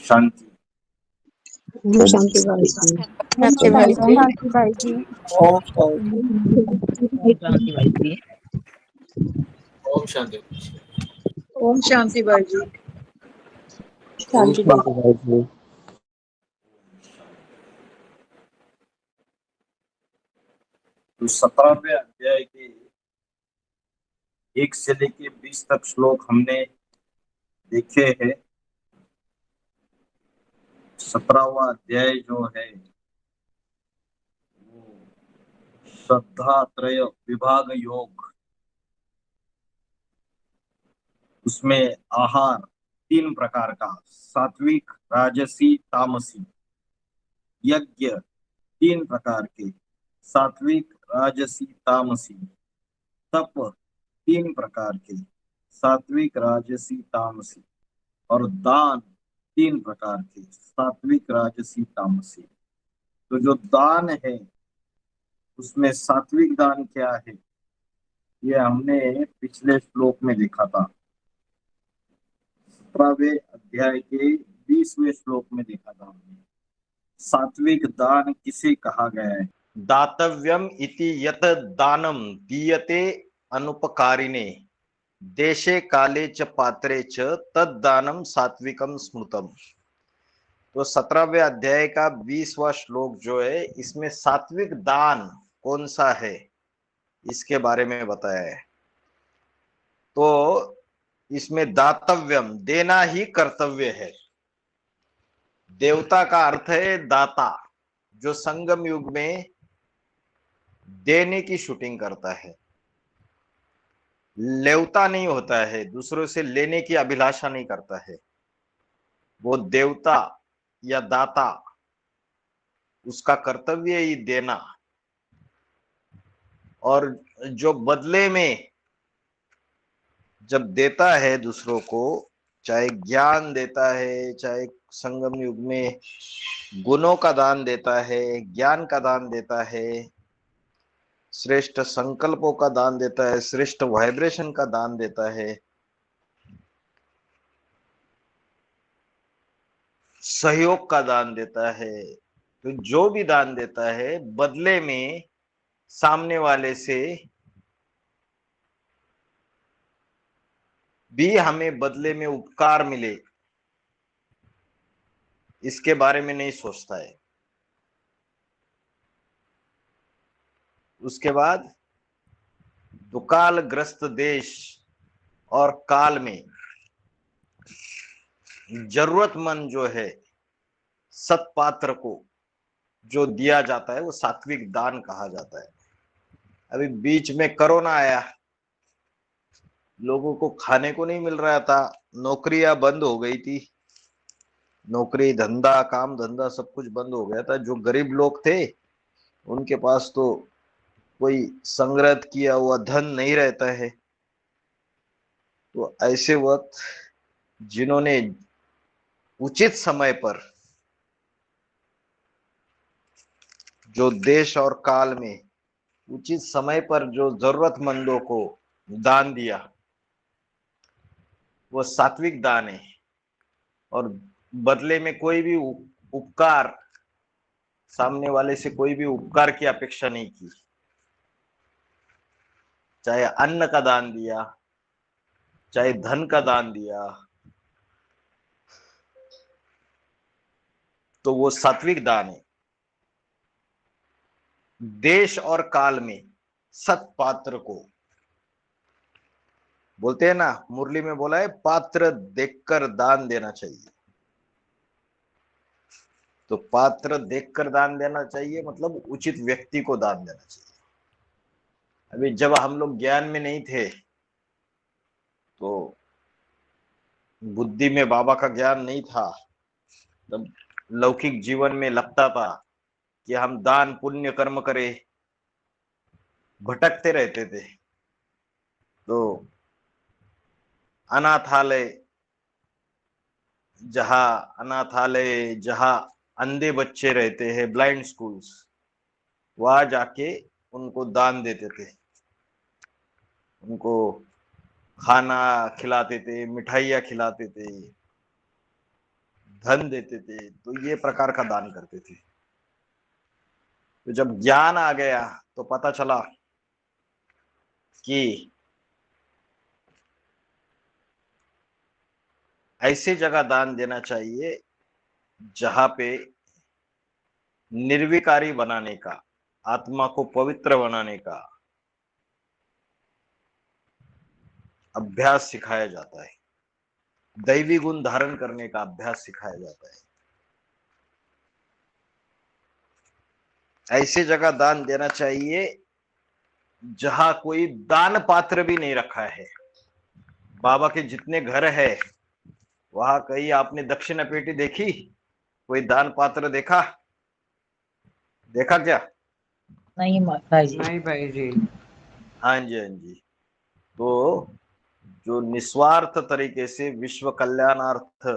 शांति। ओम शांति भाई जी। ओम शांति भाई जी। शांति भाई जी। ओम शांति। शांति भाई जी। ओम शांति। ओम शांति भाई जी। शांति भाई जी। तो 17वें अध्याय के 1 से लेके 20 तक श्लोक हमने देखे हैं। 17वां अध्याय जो है वो श्रद्धा त्रय विभाग योग, उसमें आहार 3 प्रकार का, सात्विक, राजसी, तामसी। यज्ञ 3 प्रकार के, सात्विक, राजसी, तामसी। तप 3 प्रकार के, सात्विक, राजसी, तामसी। और दान 3 प्रकार के, सात्विक, राजसी, तामसी। तो जो दान है उसमें सात्विक दान क्या है, ये हमने पिछले श्लोक में देखा था। 17वें अध्याय के 20वें श्लोक में देखा था हमने। सात्विक दान किसे कहा गया है? दातव्यम इति यत दानम दीयते अनुपकारिणे देशे काले च पात्रे च तद दानम सात्विकम स्मृतम। तो 17वें अध्याय का 20वां श्लोक जो है, इसमें सात्विक दान कौन सा है इसके बारे में बताया है। तो इसमें दातव्यम देना ही कर्तव्य है। देवता का अर्थ है दाता, जो संगम युग में देने की शूटिंग करता है, लेवता नहीं होता है, दूसरों से लेने की अभिलाषा नहीं करता है। वो देवता या दाता, उसका कर्तव्य ही देना। और जो बदले में जब देता है दूसरों को, चाहे ज्ञान देता है, चाहे संगम युग में गुणों का दान देता है, ज्ञान का दान देता है, श्रेष्ठ संकल्पों का दान देता है, श्रेष्ठ वाइब्रेशन का दान देता है, सहयोग का दान देता है। तो जो भी दान देता है, बदले में सामने वाले से भी हमें बदले में उपकार मिले, इसके बारे में नहीं सोचता है। उसके बाद दुकाल ग्रस्त देश और काल में जरूरतमंद जो है सत्पात्र को जो दिया जाता है, वो सात्विक दान कहा जाता है। अभी बीच में कोरोना आया, लोगों को खाने को नहीं मिल रहा था, नौकरियां बंद हो गई थी, नौकरी धंधा काम धंधा सब कुछ बंद हो गया था। जो गरीब लोग थे उनके पास तो कोई संग्रह किया हुआ धन नहीं रहता है। तो ऐसे वक्त जिन्होंने उचित समय पर, जो देश और काल में उचित समय पर जो जरूरतमंदों को दान दिया, वो सात्विक दान है। और बदले में कोई भी उपकार, सामने वाले से कोई भी उपकार की अपेक्षा नहीं की, चाहे अन्न का दान दिया, चाहे धन का दान दिया, तो वो सात्विक दान है। देश और काल में सत्पात्र को बोलते हैं ना, मुरली में बोला है पात्र देखकर दान देना चाहिए। तो पात्र देखकर दान देना चाहिए मतलब उचित व्यक्ति को दान देना चाहिए। अभी जब हम लोग ज्ञान में नहीं थे, तो बुद्धि में बाबा का ज्ञान नहीं था, तब लौकिक जीवन में लगता था कि हम दान पुण्य कर्म करें, भटकते रहते थे। तो अनाथालय जहां अंधे बच्चे रहते हैं, ब्लाइंड स्कूल्स, वहां जाके उनको दान देते थे, उनको खाना खिलाते थे, मिठाइयाँ खिलाते थे, धन देते थे, तो ये प्रकार का दान करते थे। तो जब ज्ञान आ गया तो पता चला कि ऐसे जगह दान देना चाहिए जहां पे निर्विकारी बनाने का, आत्मा को पवित्र बनाने का अभ्यास सिखाया जाता है, दैवी गुण धारण करने का अभ्यास सिखाया जाता है। ऐसे जगह दान देना चाहिए जहां कोई दान पात्र भी नहीं रखा है। बाबा के जितने घर है वहां कहीं आपने दक्षिणा पेटी देखी? कोई दान पात्र देखा? देखा क्या? नहीं माता जी। नहीं भाई जी। हाँ जी, हाँ जी। तो जो निस्वार्थ तरीके से विश्व कल्याणार्थ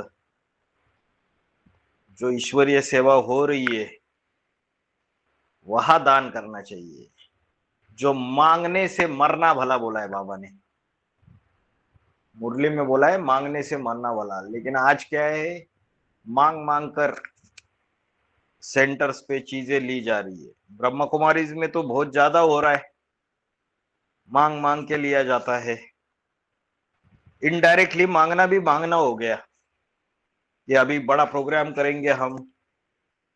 जो ईश्वरीय सेवा हो रही है वहां दान करना चाहिए। जो मांगने से मरना भला बोला है बाबा ने, मुरली में बोला है मांगने से मरना भला, लेकिन आज क्या है, मांग मांग कर सेंटर्स पे चीजें ली जा रही है। ब्रह्मा कुमारीज में तो बहुत ज्यादा हो रहा है, मांग मांग के लिया जाता है। इनडायरेक्टली मांगना भी मांगना हो गया कि अभी बड़ा प्रोग्राम करेंगे हम,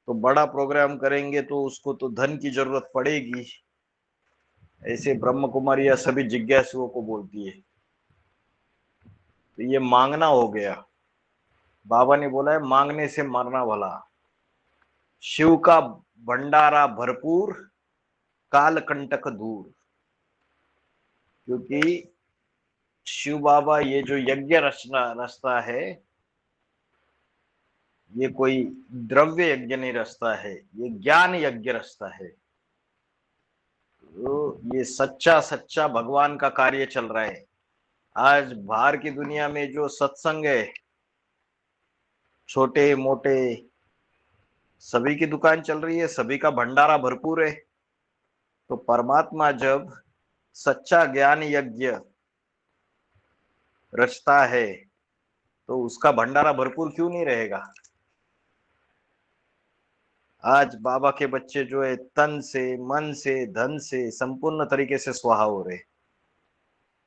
तो बड़ा प्रोग्राम करेंगे तो उसको तो धन की जरूरत पड़ेगी, ऐसे ब्रह्म कुमारी या सभी जिज्ञासुओं को बोलती है। तो ये मांगना हो गया। बाबा ने बोला है मांगने से मरना भला। शिव का भंडारा भरपूर, काल कंटक दूर। क्योंकि शिव बाबा ये जो यज्ञ रचता है, ये कोई द्रव्य यज्ञ नहीं रचता है, ये ज्ञान यज्ञ रचता है। तो ये सच्चा सच्चा भगवान का कार्य चल रहा है। आज बाहर की दुनिया में जो सत्संग है, छोटे मोटे सभी की दुकान चल रही है, सभी का भंडारा भरपूर है। तो परमात्मा जब सच्चा ज्ञान यज्ञ रचता है तो उसका भंडारा भरपूर क्यों नहीं रहेगा? आज बाबा के बच्चे जो है तन से, मन से, धन से संपूर्ण तरीके से स्वाहा हो रहे,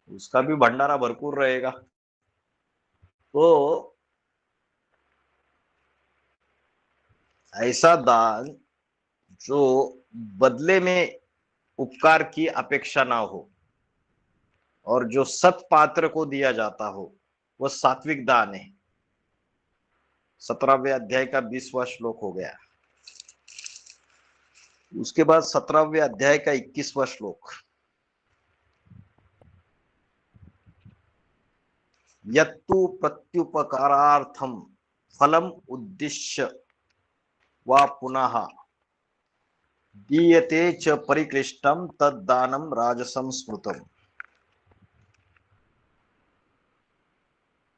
उसका भी भंडारा भरपूर रहेगा। तो ऐसा दान जो बदले में उपकार की अपेक्षा ना हो और जो सत्पात्र को दिया जाता हो, वह सात्विक दान है। 17वें अध्याय का 20वां श्लोक हो गया। उसके बाद 17वें अध्याय का 21वां श्लोक, यत्तु प्रत्युपकारार्थम फलम उद्दिश्य वा पुनः दीयते च परिक्लिष्टम तद्दानम राजसं स्मृतम।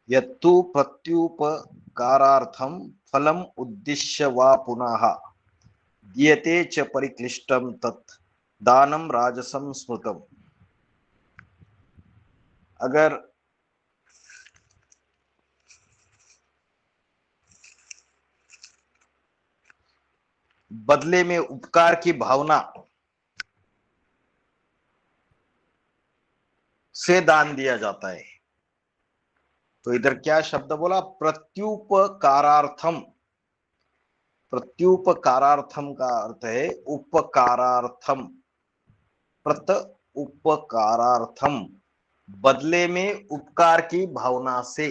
यत्तु प्रत्युपकारार्थम फलम उद्दिश्य वा पुनः दीयते च परिक्लिष्टम तत् दानम राजसं स्मृतम। अगर बदले में उपकार की भावना से दान दिया जाता है, तो इधर क्या शब्द बोला? प्रत्युपकारार्थम। प्रत्युपकारार्थम का अर्थ है उपकारार्थम। प्रत उपकारार्थम, बदले में उपकार की भावना से।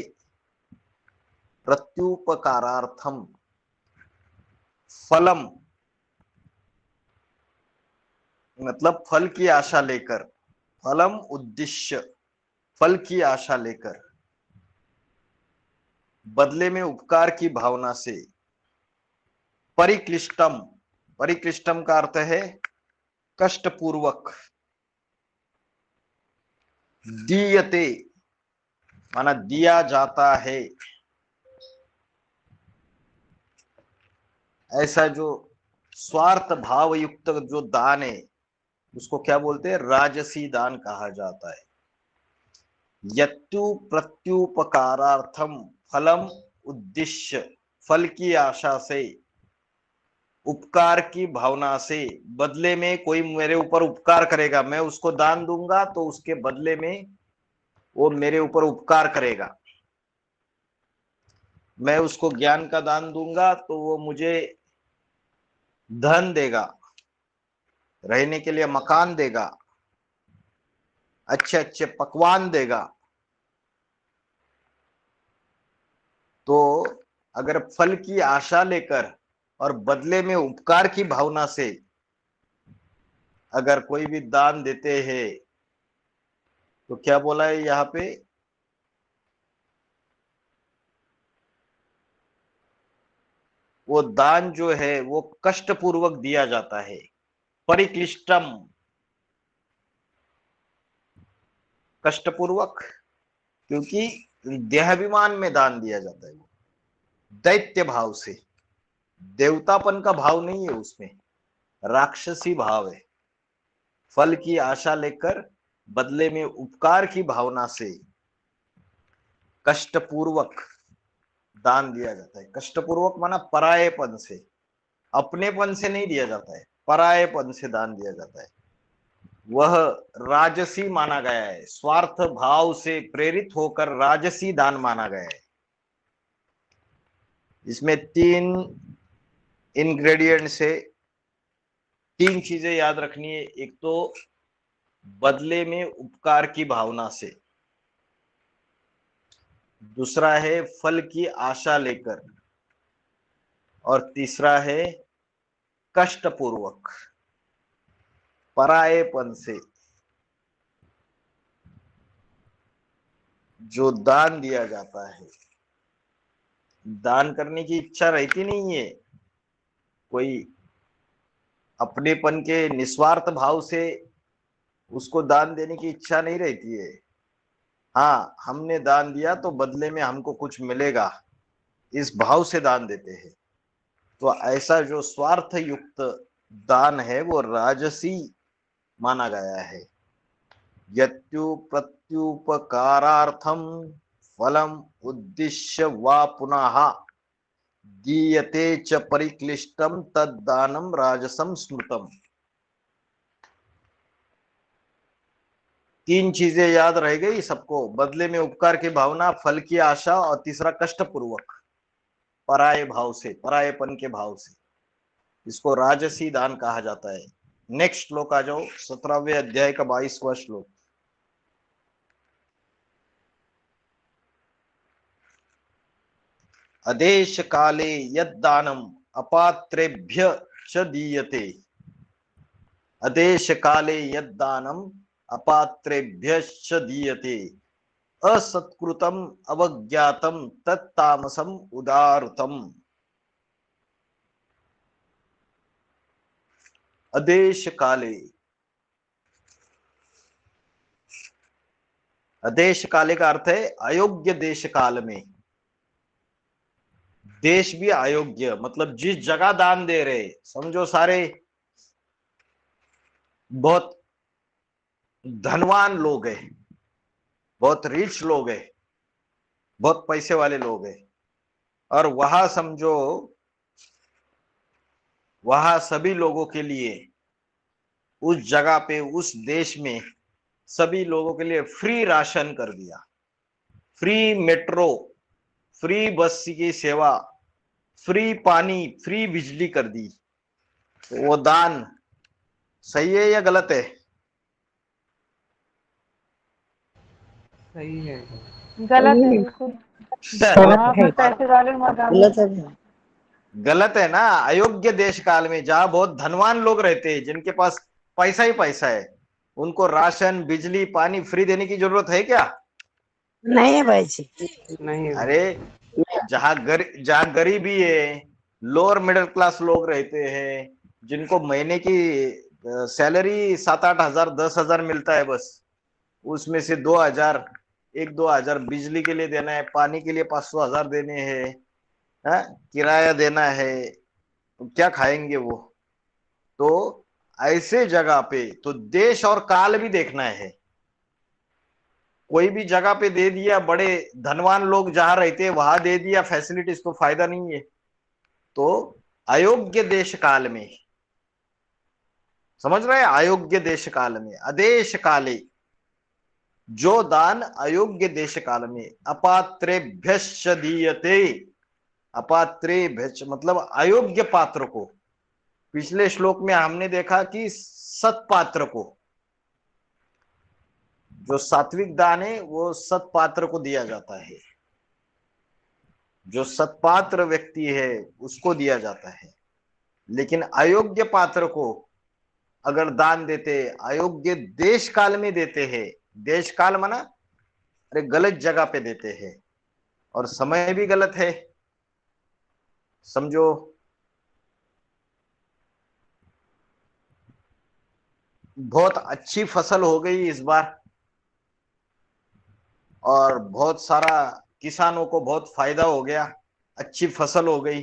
प्रत्युपकारार्थम फलम मतलब फल की आशा लेकर, फलम उद्देश्य, फल की आशा लेकर, बदले में उपकार की भावना से। परिक्लिष्टम, परिक्लिष्टम का अर्थ है कष्टपूर्वक। दीयते माना दिया जाता है। ऐसा जो स्वार्थ भाव युक्त जो दान है उसको क्या बोलते हैं? राजसी दान कहा जाता है। यत्तु प्रत्युपकारार्थम फलम उद्देश्य, फल की आशा से, उपकार की भावना से, बदले में कोई मेरे ऊपर उपकार करेगा, मैं उसको दान दूंगा तो उसके बदले में वो मेरे ऊपर उपकार करेगा। मैं उसको ज्ञान का दान दूंगा तो वो मुझे धन देगा, रहने के लिए मकान देगा, अच्छे अच्छे पकवान देगा। तो अगर फल की आशा लेकर और बदले में उपकार की भावना से अगर कोई भी दान देते हैं तो क्या बोला है यहाँ पे, वो दान जो है वो कष्टपूर्वक दिया जाता है, परिक्लिष्टम, कष्टपूर्वक, क्योंकि देहाभिमान में दान दिया जाता है, वो दैत्य भाव से, देवतापन का भाव नहीं है उसमें, राक्षसी भाव है। फल की आशा लेकर बदले में उपकार की भावना से कष्टपूर्वक दान दिया जाता है। कष्टपूर्वक माना परायेपन से, अपनेपन से नहीं दिया जाता है, परायेपन से दान दिया जाता है। वह राजसी माना गया है, स्वार्थ भाव से प्रेरित होकर राजसी दान माना गया है। इसमें 3 इंग्रेडिएंट से 3 चीजें याद रखनी है। एक तो बदले में उपकार की भावना से, दूसरा है फल की आशा लेकर, और तीसरा है कष्टपूर्वक, परायेपन से जो दान दिया जाता है। दान करने की इच्छा रहती नहीं है, कोई अपनेपन के निस्वार्थ भाव से उसको दान देने की इच्छा नहीं रहती है। हाँ, हमने दान दिया तो बदले में हमको कुछ मिलेगा, इस भाव से दान देते हैं। तो ऐसा जो स्वार्थ युक्त दान है वो राजसी माना गया है। यत्यु प्रत्युपकारार्थम फलम उद्दिश्य वा पुनः दीयते च परिक्लिष्टम तद्दानम राजसम स्मृतम। 3 चीजें याद रह गई सबको, बदले में उपकार की भावना, फल की आशा, और तीसरा कष्टपूर्वक, पराये भाव से, परायेपन के भाव से। इसको राजसी दान कहा जाता है। नेक्स्ट श्लोक आ जाओ, 17वें अध्याय का 22वां श्लोक। अदेश काले यद्दानम अपात्रेभ्य च दीयते, अदेश काले यद्दानम अपात्रेभ्य च दीयते, असत्कृतम अवज्ञातम तत्तामसम उदारतम। अदेश काले, अदेश काले का अर्थ है अयोग्य देश काल में। देश भी अयोग्य, मतलब जिस जगह दान दे रहे, समझो सारे बहुत धनवान लोग हैं, बहुत रिच लोग हैं, बहुत पैसे वाले लोग हैं, और वहां समझो वहां सभी लोगों के लिए, उस जगह पे, उस देश में सभी लोगों के लिए फ्री राशन कर दिया, फ्री मेट्रो, फ्री बस की सेवा, फ्री पानी, फ्री बिजली कर दी। तो वो दान सही है या गलत है? सही है। गलत है बिल्कुल। वहाँ पे पैसे वाले मकान गलत है। गलत है ना। अयोग्य देश काल में जहां बहुत धनवान लोग रहते हैं, जिनके पास पैसा ही पैसा है, उनको राशन, बिजली, पानी फ्री देने की जरूरत है क्या? नहीं है भाई जी। नहीं है। अरे जहाँ गरीबी है, लोअर मिडिल क्लास लोग रहते हैं, जिनको महीने की सैलरी 7-8 हजार, 10,000 मिलता है बस, उसमें से 2,000, 1-2 हजार बिजली के लिए देना है, पानी के लिए 500,000 देने हैं, किराया देना है, तो क्या खाएंगे वो? तो ऐसे जगह पे तो देश और काल भी देखना है। कोई भी जगह पे दे दिया, बड़े धनवान लोग जहां रहते हैं वहां दे दिया फैसिलिटीज, तो फायदा नहीं है। तो अयोग्य देश काल में, समझ रहे हैं, अयोग्य देश काल में, अदेश काले, जो दान अयोग्य देश काल में, अपात्रेभ्यश्च दीयते, अपात्रेभ्यश्च मतलब अयोग्य पात्र को। पिछले श्लोक में हमने देखा कि सत्पात्र को, जो सात्विक दान है वो सत्पात्र को दिया जाता है, जो सत्पात्र व्यक्ति है उसको दिया जाता है। लेकिन अयोग्य पात्र को अगर दान देते, अयोग्य देश काल में देते हैं, देश काल माना अरे गलत जगह पे देते हैं, और समय भी गलत है, समझो। बहुत अच्छी फसल हो गई इस बार और बहुत सारा किसानों को बहुत फायदा हो गया, अच्छी फसल हो गई,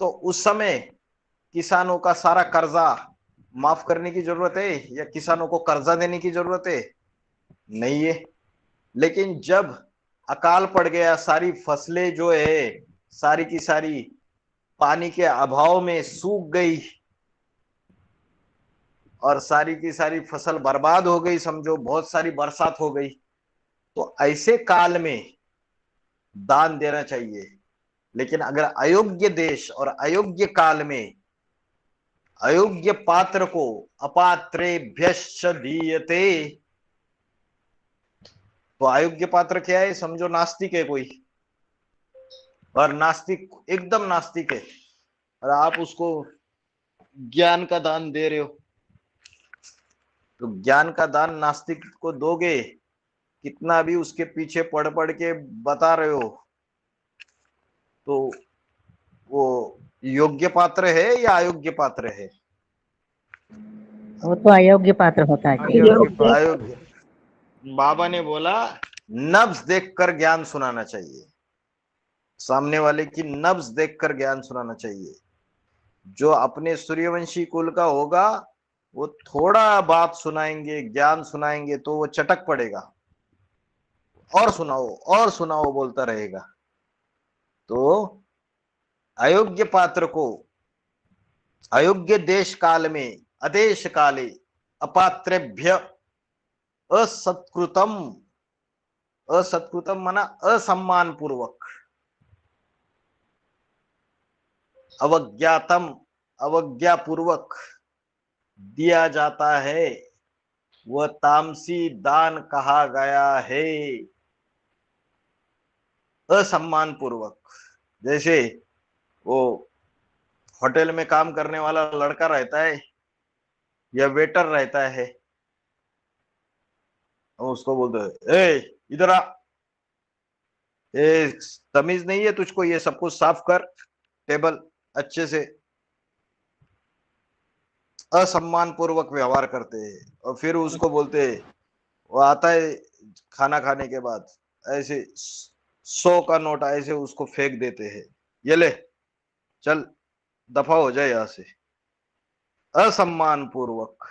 तो उस समय किसानों का सारा कर्जा माफ करने की जरूरत है या किसानों को कर्जा देने की जरूरत है? नहीं है। लेकिन जब अकाल पड़ गया, सारी फसलें जो है सारी की सारी पानी के अभाव में सूख गई और सारी की सारी फसल बर्बाद हो गई, समझो बहुत सारी बरसात हो गई, तो ऐसे काल में दान देना चाहिए। लेकिन अगर अयोग्य देश और अयोग्य काल में अयोग्य पात्र को अपात्रेभ्यश्च दीयते, तो अयोग्य पात्र क्या है? समझो नास्तिक है कोई, और नास्तिक एकदम नास्तिक है और आप उसको ज्ञान का दान दे रहे हो, तो ज्ञान का दान नास्तिक को दोगे, कितना भी उसके पीछे पढ़ पढ़ के बता रहे हो, तो वो योग्य पात्र है या अयोग्य पात्र है? वो तो अयोग्य पात्र होता है जी। अयोग्य। बाबा ने बोला नब्ज देखकर ज्ञान सुनाना चाहिए, सामने वाले की नब्ज देखकर ज्ञान सुनाना चाहिए। जो अपने सूर्यवंशी कुल का होगा वो थोड़ा बात सुनाएंगे, ज्ञान सुनाएंगे तो वो चटक पड़ेगा, और सुनाओ बोलता रहेगा। तो अयोग्य पात्र को अयोग्य देश काल में, अदेश काले, अपात्रेभ्य असत्कृतम, असत्कृतम माना असम्मान पूर्वक, अवज्ञातम अवज्ञा पूर्वक दिया जाता है, वह तामसी दान कहा गया है, असम्मान पूर्वक। जैसे वो होटल में काम करने वाला लड़का रहता है या वेटर रहता है, उसको बोलते हैं ए इधर आ, ए तमीज नहीं है तुझको, ये सब कुछ साफ कर, टेबल अच्छे से। असम्मान पूर्वक व्यवहार करते हैं और फिर उसको बोलते हैं, वो आता है खाना खाने के बाद ऐसे 100 का नोट ऐसे उसको फेंक देते हैं, ये ले चल दफा हो जाए यहां से। असम्मान पूर्वक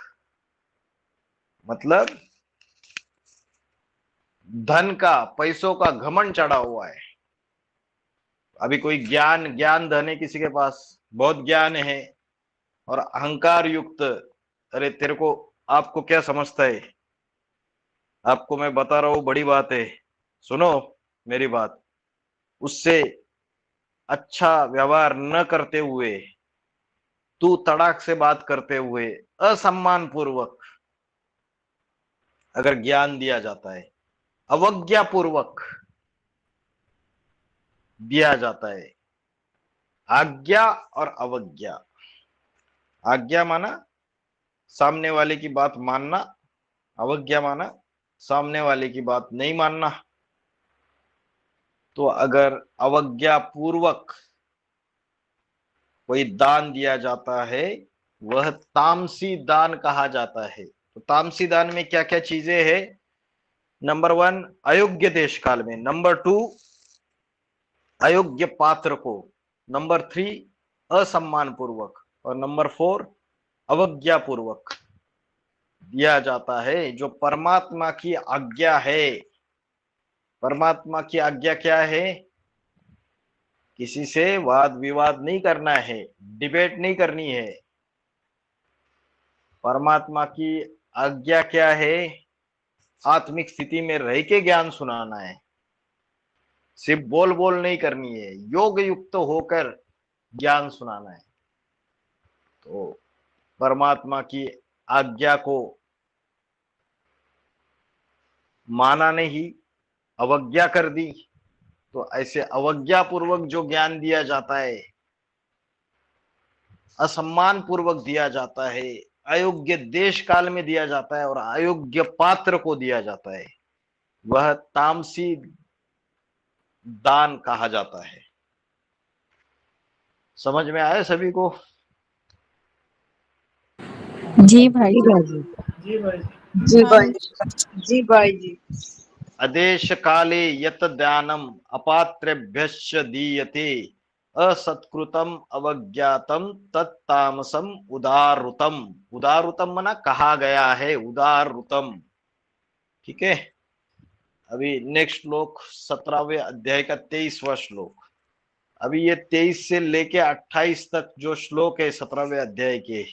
मतलब धन का, पैसों का घमंड चढ़ा हुआ है। अभी कोई ज्ञान धन है किसी के पास, बहुत ज्ञान है और अहंकार युक्त, अरे तेरे को, आपको क्या समझता है, आपको मैं बता रहा हूं बड़ी बात है, सुनो मेरी बात। उससे अच्छा व्यवहार न करते हुए, तू तड़ाक से बात करते हुए, असम्मान पूर्वक अगर ज्ञान दिया जाता है, अवज्ञा पूर्वक दिया जाता है। आज्ञा और अवज्ञा, आज्ञा माना सामने वाले की बात मानना, अवज्ञा माना सामने वाले की बात नहीं मानना। तो अगर अवज्ञा पूर्वक कोई दान दिया जाता है वह तामसी दान कहा जाता है। तो तामसी दान में क्या क्या चीजें हैं? नंबर 1 अयोग्य देश काल में, नंबर 2 अयोग्य पात्र को, नंबर 3 असम्मान पूर्वक, और नंबर 4 अवज्ञा पूर्वक दिया जाता है। जो परमात्मा की आज्ञा है, परमात्मा की आज्ञा क्या है किसी से वाद विवाद नहीं करना है, डिबेट नहीं करनी है। परमात्मा की आज्ञा क्या है? आत्मिक स्थिति में रह के ज्ञान सुनाना है, सिर्फ बोल बोल नहीं करनी है, योग युक्त होकर ज्ञान सुनाना है। तो परमात्मा की आज्ञा को माना नहीं, अवज्ञा कर दी, तो ऐसे अवज्ञा पूर्वक जो ज्ञान दिया जाता है, असम्मान पूर्वक दिया जाता है, अयोग्य देश काल में दिया जाता है और अयोग्य पात्र को दिया जाता है, वह तामसी दान कहा जाता है। समझ में आया सभी को? जी भाई जी जी। भाई जी भाई जी। अदेश काले यत दानम अपात्रेभ्यश्च दीयते असत्कृतम अवज्ञातम तत्तामसम उदारुतम। उदारुतम मना कहा गया है, उदारुतम। ठीक है, अभी नेक्स्ट श्लोक 17वें अध्याय का 23वां श्लोक। अभी ये 23 से लेके 28 तक जो श्लोक है 17वें अध्याय के,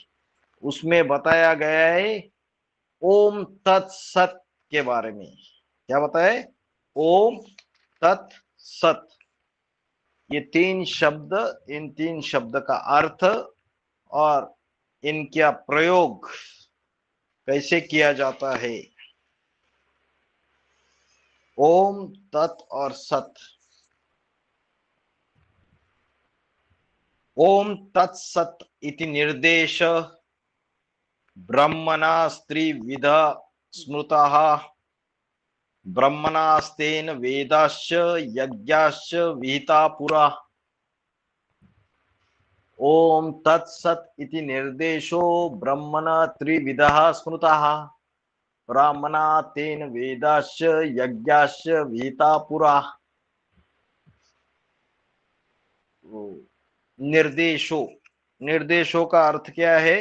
उसमें बताया गया है ओम तत्सत के बारे में। क्या बताए? ओम तत्सत। ये तीन शब्द, इन तीन शब्द का अर्थ और इनका प्रयोग कैसे किया जाता है। ओम तत् और सत। ओम तत्सत इति निर्देश ब्रह्मणा स्त्रीविध स्मृतः ब्रह्मणास्तेन वेदाश्च यज्ञाश्च विहिता पुरा। ओम तत्सत इति निर्देशो ब्रह्मणा त्रिविधः स्मृतः ब्राह्मणा तेन वेदाश्च यज्ञाश्च विहिता पुरा। निर्देशो, निर्देशों का अर्थ क्या है?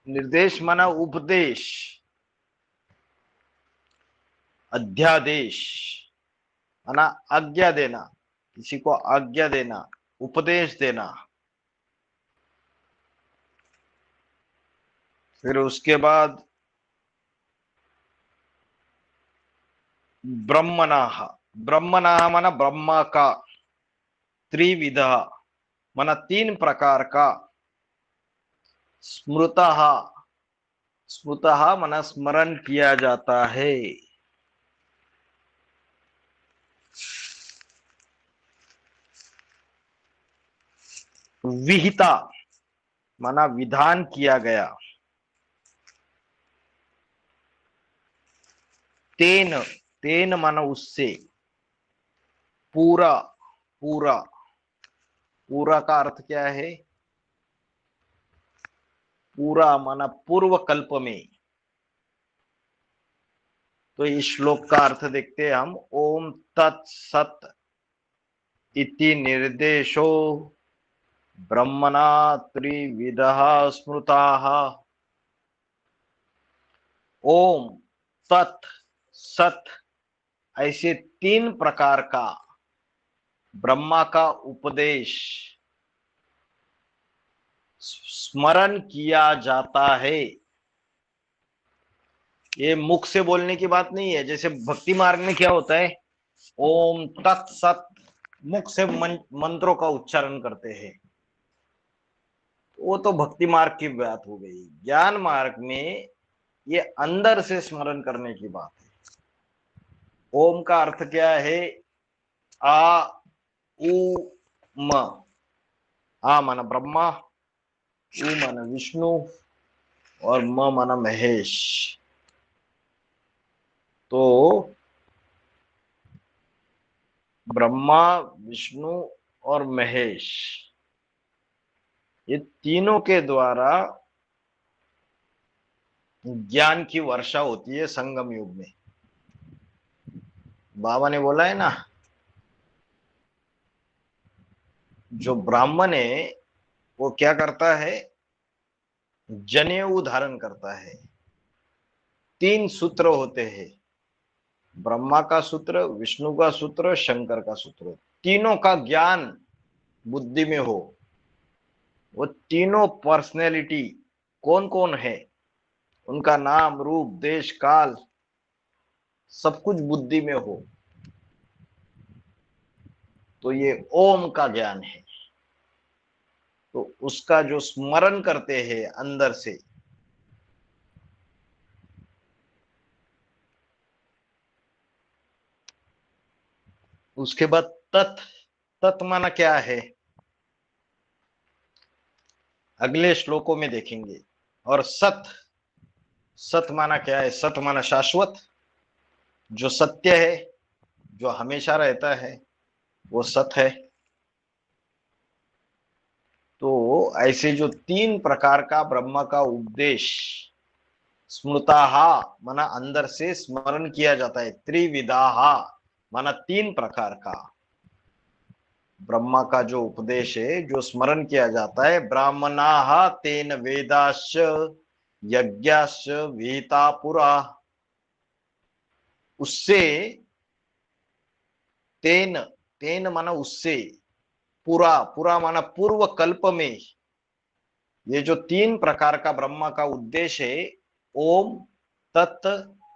निर्देश माना उपदेश, अध्यादेश माना आज्ञा देना, किसी को आज्ञा देना, उपदेश देना। फिर उसके बाद ब्रह्मणाः, ब्रह्मणाः माना ब्रह्मा का, त्रिविधा माना तीन प्रकार का, स्मृतः, स्मृतः माना स्मरण किया जाता है। विहिता माना विधान किया गया। तेन, तेन माना उससे, पूरा, पूरा, पूरा का अर्थ क्या है? पूरा माना पूर्व कल्प में। तो इस श्लोक का अर्थ देखते हैं हम। ओम तत्सत इति निर्देशो ब्रह्मणा त्रिविधः स्मृताः। ओम तत् सत, ऐसे तीन प्रकार का ब्रह्मा का उपदेश स्मरण किया जाता है। ये मुख से बोलने की बात नहीं है। जैसे भक्ति मार्ग में क्या होता है, ओम तत्सत, मुख से मंत्रों का उच्चारण करते हैं, वो तो भक्ति मार्ग की बात हो गई। ज्ञान मार्ग में ये अंदर से स्मरण करने की बात है। ओम का अर्थ क्या है? आ उ म। आ माना ब्रह्मा, उ माना विष्णु और म माना महेश। तो ब्रह्मा, विष्णु और महेश, ये तीनों के द्वारा ज्ञान की वर्षा होती है संगम युग में। बाबा ने बोला है ना, जो ब्राह्मण है वो क्या करता है? जनेऊ धारण करता है। तीन सूत्र होते हैं, ब्रह्मा का सूत्र, विष्णु का सूत्र, शंकर का सूत्र, तीनों का ज्ञान बुद्धि में हो, वो तीनों पर्सनैलिटी कौन कौन है, उनका नाम, रूप, देश, काल, सब कुछ बुद्धि में हो, तो ये ओम का ज्ञान है। तो उसका जो स्मरण करते हैं अंदर से, उसके बाद तत्, तत् माना क्या है अगले श्लोकों में देखेंगे। और सत, सत माना क्या है, सत माना शाश्वत, जो सत्य है, जो हमेशा रहता है, वो सत है। तो ऐसे जो तीन प्रकार का ब्रह्मा का उपदेश, स्मृताहा माना अंदर से स्मरण किया जाता है, त्रिविधाहा माना तीन प्रकार का ब्रह्मा का जो उपदेश है, जो स्मरण किया जाता है। ब्राह्मणाः तेन वेदाश्च यज्ञाश्च विहिता पुरा, उससे, तेन, तेन माना उससे, पुरा, पुरा माना पूर्व कल्प में, ये जो तीन प्रकार का ब्रह्मा का उद्देश्य है, ओम, तत्,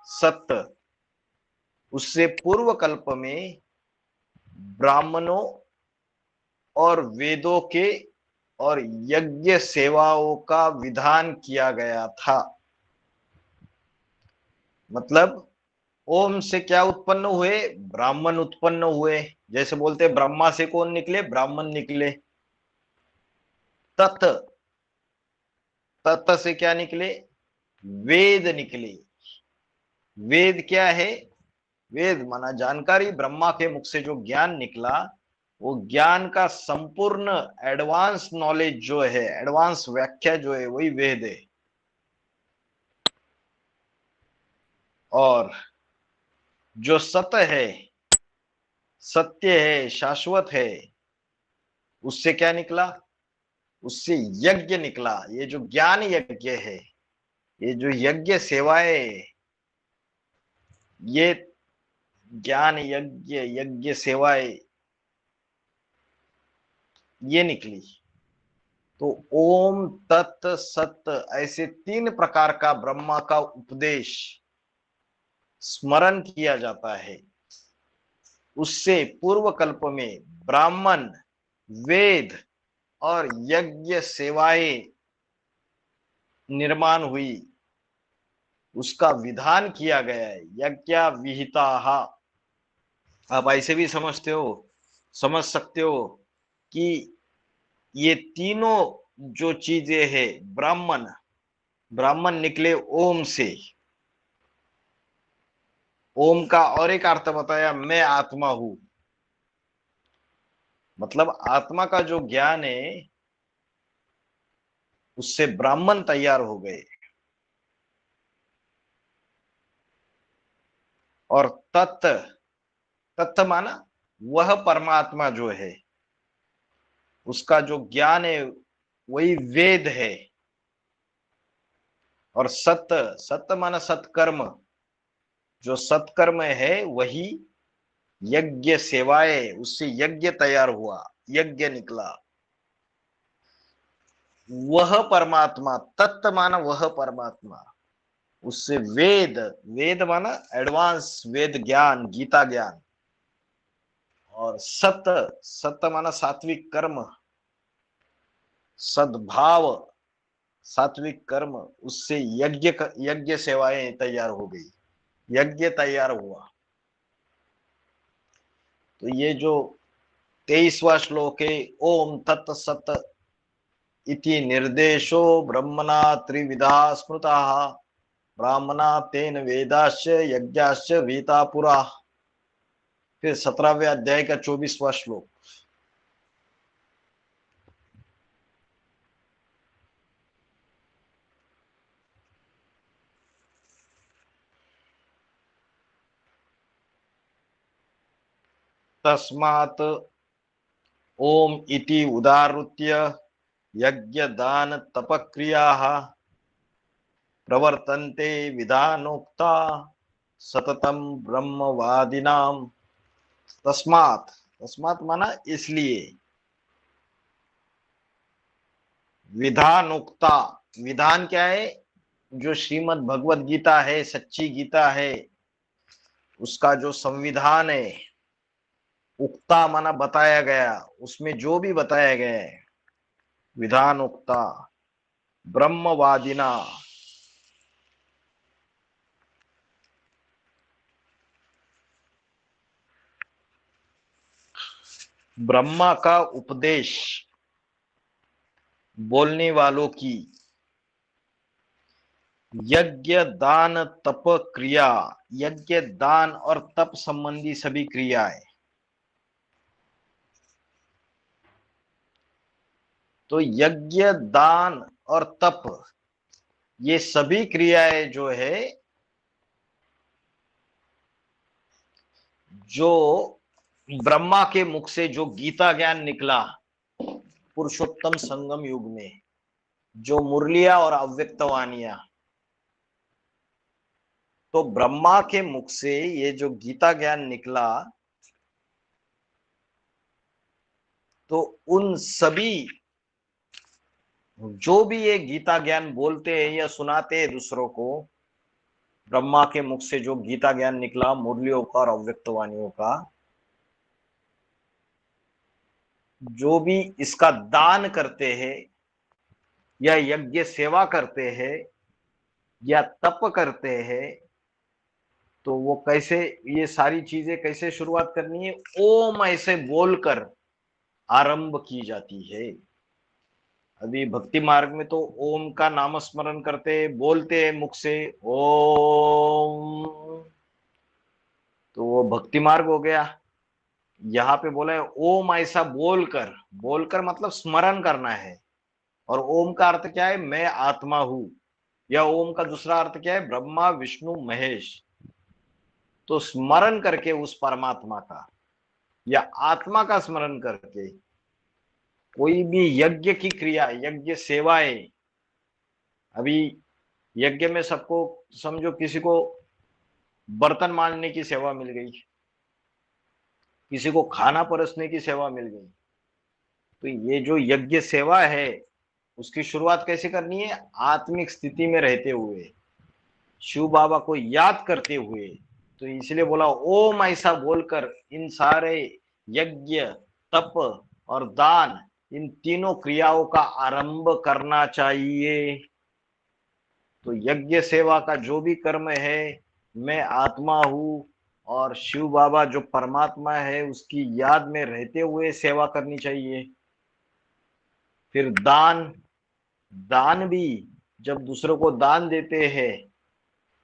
सत, उससे पूर्व कल्प में ब्राह्मणों और वेदों के और यज्ञ सेवाओं का विधान किया गया था। मतलब ओम से क्या उत्पन्न हुए, ब्राह्मण उत्पन्न हुए। जैसे बोलते ब्रह्मा से कौन निकले, ब्राह्मण निकले। तत्, तत् से क्या निकले, वेद निकले। वेद क्या है, वेद माना जानकारी, ब्रह्मा के मुख से जो ज्ञान निकला, वो ज्ञान का संपूर्ण एडवांस नॉलेज जो है, एडवांस व्याख्या जो है, वही वेद है। और जो सत्य है, सत्य है, शाश्वत है, उससे क्या निकला, उससे यज्ञ निकला। ये जो ज्ञान यज्ञ है, ये जो यज्ञ सेवाएं, ये ज्ञान यज्ञ, यज्ञ सेवाएं, ये निकली। तो ओम, तत्, सत, ऐसे तीन प्रकार का ब्रह्मा का उपदेश स्मरण किया जाता है। उससे पूर्व कल्प में ब्राह्मण, वेद और यज्ञ सेवाएं निर्माण हुई, उसका विधान किया गया है, यज्ञ विहिता। आप ऐसे भी समझते हो, समझ सकते हो कि ये तीनों जो चीजें है, ब्राह्मण, ब्राह्मण निकले ओम से। ओम का और एक अर्थ बताया, मैं आत्मा हूं। मतलब आत्मा का जो ज्ञान है, उससे ब्राह्मण तैयार हो गए। और तत्व, तत्व माना वह परमात्मा जो है, उसका जो ज्ञान है, वही वेद है। और सत्य, सत्य माना सत्कर्म, जो सत्कर्म है वही यज्ञ सेवाएं, उससे यज्ञ तैयार हुआ, यज्ञ निकला। वह परमात्मा, तत्व माना वह परमात्मा, उससे वेद, वेद माना एडवांस वेद ज्ञान, गीता ज्ञान। और सत्य, सत्य माना सात्विक कर्म, सद्भाव, सात्विक कर्म, उससे यज्ञ, यज्ञ सेवाएं तैयार हो गई, यज्ञ तैयार हुआ। तो ये जो 23वां श्लोक है, ओम तत् सत इति निर्देशो ब्रह्मणा त्रिविधा स्मृताः ब्राह्मणा तेन वेदाश्च यज्ञाश्च विहिता पुरा। फिर 17वें अध्याय का 24वां श्लोक, तस्मात् ओम इति उदाहृत्य यज्ञ दान तपक्रियाः प्रवर्तन्ते विधानोक्ता सततम ब्रह्मवादिनाम। तस्मात, तस्मात माना इसलिए, विधानोक्ता, विधान क्या है? जो श्रीमद् भगवत गीता है, सच्ची गीता है, उसका जो संविधान है, उक्ता माना बताया गया, उसमें जो भी बताया गया है, विधान उक्ता ब्रह्मवादिना, ब्रह्मा का उपदेश बोलने वालों की, यज्ञ दान तप क्रिया, यज्ञ दान और तप संबंधी सभी क्रियाएं, तो यज्ञ दान और तप, ये सभी क्रियाएं जो है, जो ब्रह्मा के मुख से जो गीता ज्ञान निकला पुरुषोत्तम संगम युग में, जो मुरलिया और अव्यक्तवाणियां, तो ब्रह्मा के मुख से ये जो गीता ज्ञान निकला, तो उन सभी जो भी ये गीता ज्ञान बोलते हैं या सुनाते हैं दूसरों को, ब्रह्मा के मुख से जो गीता ज्ञान निकला मुरलियों का और अव्यक्तवाणियों का, जो भी इसका दान करते हैं या यज्ञ सेवा करते हैं या तप करते हैं, तो वो कैसे, ये सारी चीजें कैसे शुरुआत करनी है? ओम ऐसे बोलकर आरंभ की जाती है। अभी भक्ति मार्ग में तो ओम का नामस्मरण करते, बोलते हैं मुख से ओम, तो वो भक्ति मार्ग हो गया। यहाँ पे बोला है ओम ऐसा बोलकर, बोलकर मतलब स्मरण करना है। और ओम का अर्थ क्या है? मैं आत्मा हूं। या ओम का दूसरा अर्थ क्या है? ब्रह्मा विष्णु महेश। तो स्मरण करके उस परमात्मा का या आत्मा का स्मरण करके कोई भी यज्ञ की क्रिया, यज्ञ सेवाएं, अभी यज्ञ में सबको समझो, किसी को बर्तन मांजने की सेवा मिल गई, किसी को खाना परसने की सेवा मिल गई, तो ये जो यज्ञ सेवा है उसकी शुरुआत कैसे करनी है? आत्मिक स्थिति में रहते हुए, शिव बाबा को याद करते हुए। तो इसलिए बोला ओम ऐसा बोलकर इन सारे यज्ञ, तप और दान, इन तीनों क्रियाओं का आरंभ करना चाहिए। तो यज्ञ सेवा का जो भी कर्म है, मैं आत्मा हूं और शिव बाबा जो परमात्मा है उसकी याद में रहते हुए सेवा करनी चाहिए। फिर दान, दान भी जब दूसरों को दान देते हैं